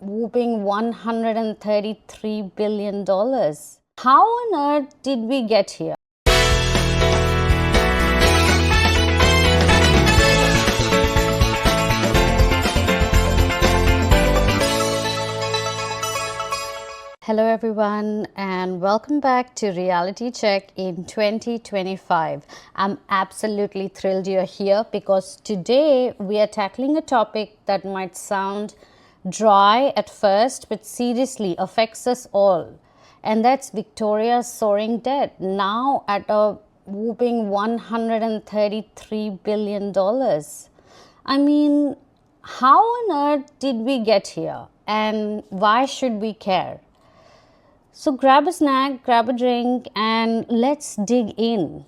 whooping $133 billion. How on earth did we get here? Hello everyone and welcome back to Reality Check in 2025. I'm absolutely thrilled you're here because today we are tackling a topic that might sound dry at first but seriously affects us all. And that's Victoria's soaring debt, now at a whooping $133 billion. I mean, how on earth did we get here and why should we care? So grab a snack, grab a drink, and let's dig in.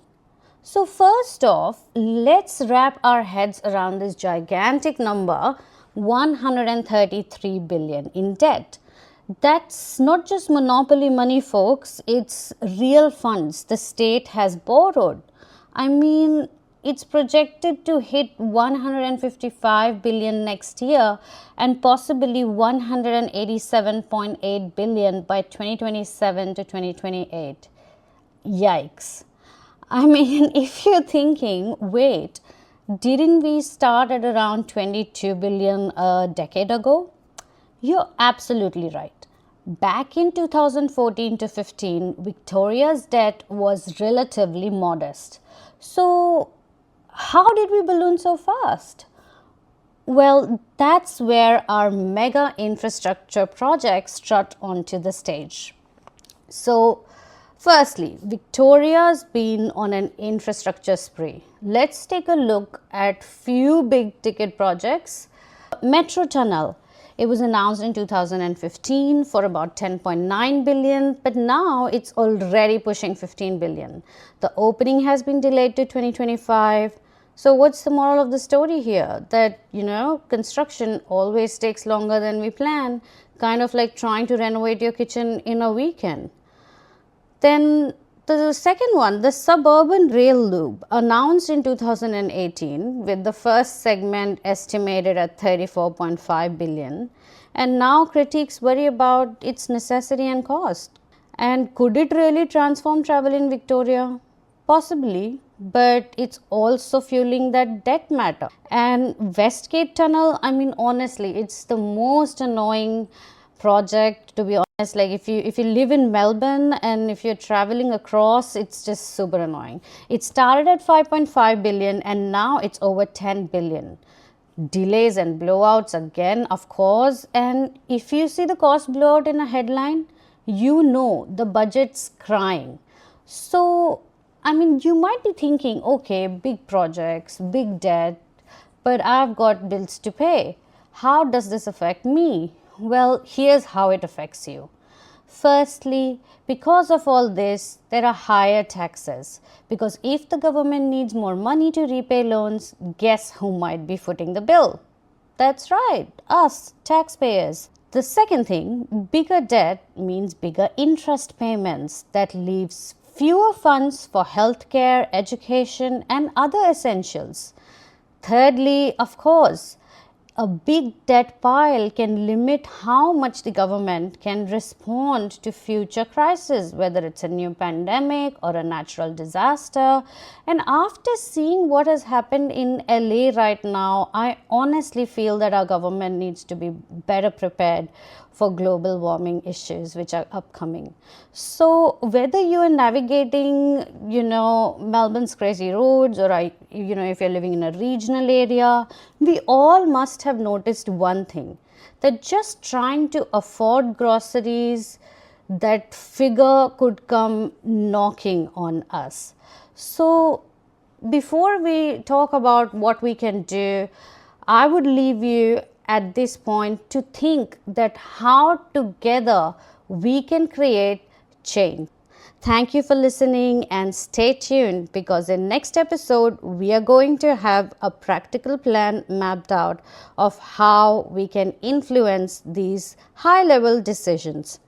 So first off, let's wrap our heads around this gigantic number, 133 billion in debt. That's not just monopoly money, folks. It's real funds the state has borrowed. I mean, it's projected to hit 155 billion next year and possibly 187.8 billion by 2027 to 2028. Yikes. I mean, if you're thinking, wait, didn't we start at around 22 billion a decade ago? You're absolutely right. Back in 2014 to 15, Victoria's debt was relatively modest. So, how did we balloon so fast? Well, that's where our mega infrastructure projects strut onto the stage. So, firstly, Victoria's been on an infrastructure spree. Let's take a look at few big ticket projects. Metro Tunnel. It was announced in 2015 for about 10.9 billion, but now it's already pushing 15 billion. The opening has been delayed to 2025. So what's the moral of the story here? That, construction always takes longer than we plan, kind of like trying to renovate your kitchen in a weekend. Then the second one, the suburban rail loop, announced in 2018 with the first segment estimated at 34.5 billion. And now critics worry about its necessity and cost. And could it really transform travel in Victoria? Possibly, but it's also fueling that debt matter. And Westgate Tunnel, I mean, honestly, it's the most annoying project, to be honest. Like if you live in Melbourne and if you're traveling across, it's just super annoying. It started at 5.5 billion and now it's over 10 billion. Delays and blowouts again, of course. And if you see the cost blowout in a headline, you know the budget's crying. So, I mean, you might be thinking, okay, big projects, big debt, but I've got bills to pay. How does this affect me? Well, here's how it affects you. Firstly, because of all this, there are higher taxes. Because if the government needs more money to repay loans, guess who might be footing the bill? That's right, us, taxpayers. The second thing, bigger debt means bigger interest payments. That leaves fewer funds for healthcare, education, and other essentials. Thirdly, of course, a big debt pile can limit how much the government can respond to future crises, whether it's a new pandemic or a natural disaster. And after seeing what has happened in LA right now, I honestly feel that our government needs to be better prepared for global warming issues which are upcoming. So whether you are navigating, Melbourne's crazy roads or, if you're living in a regional area, we all must have noticed one thing, that just trying to afford groceries, that figure could come knocking on us. So before we talk about what we can do, I would leave you at this point to think that how together we can create change. Thank you for listening and stay tuned because in next episode we are going to have a practical plan mapped out of how we can influence these high level decisions.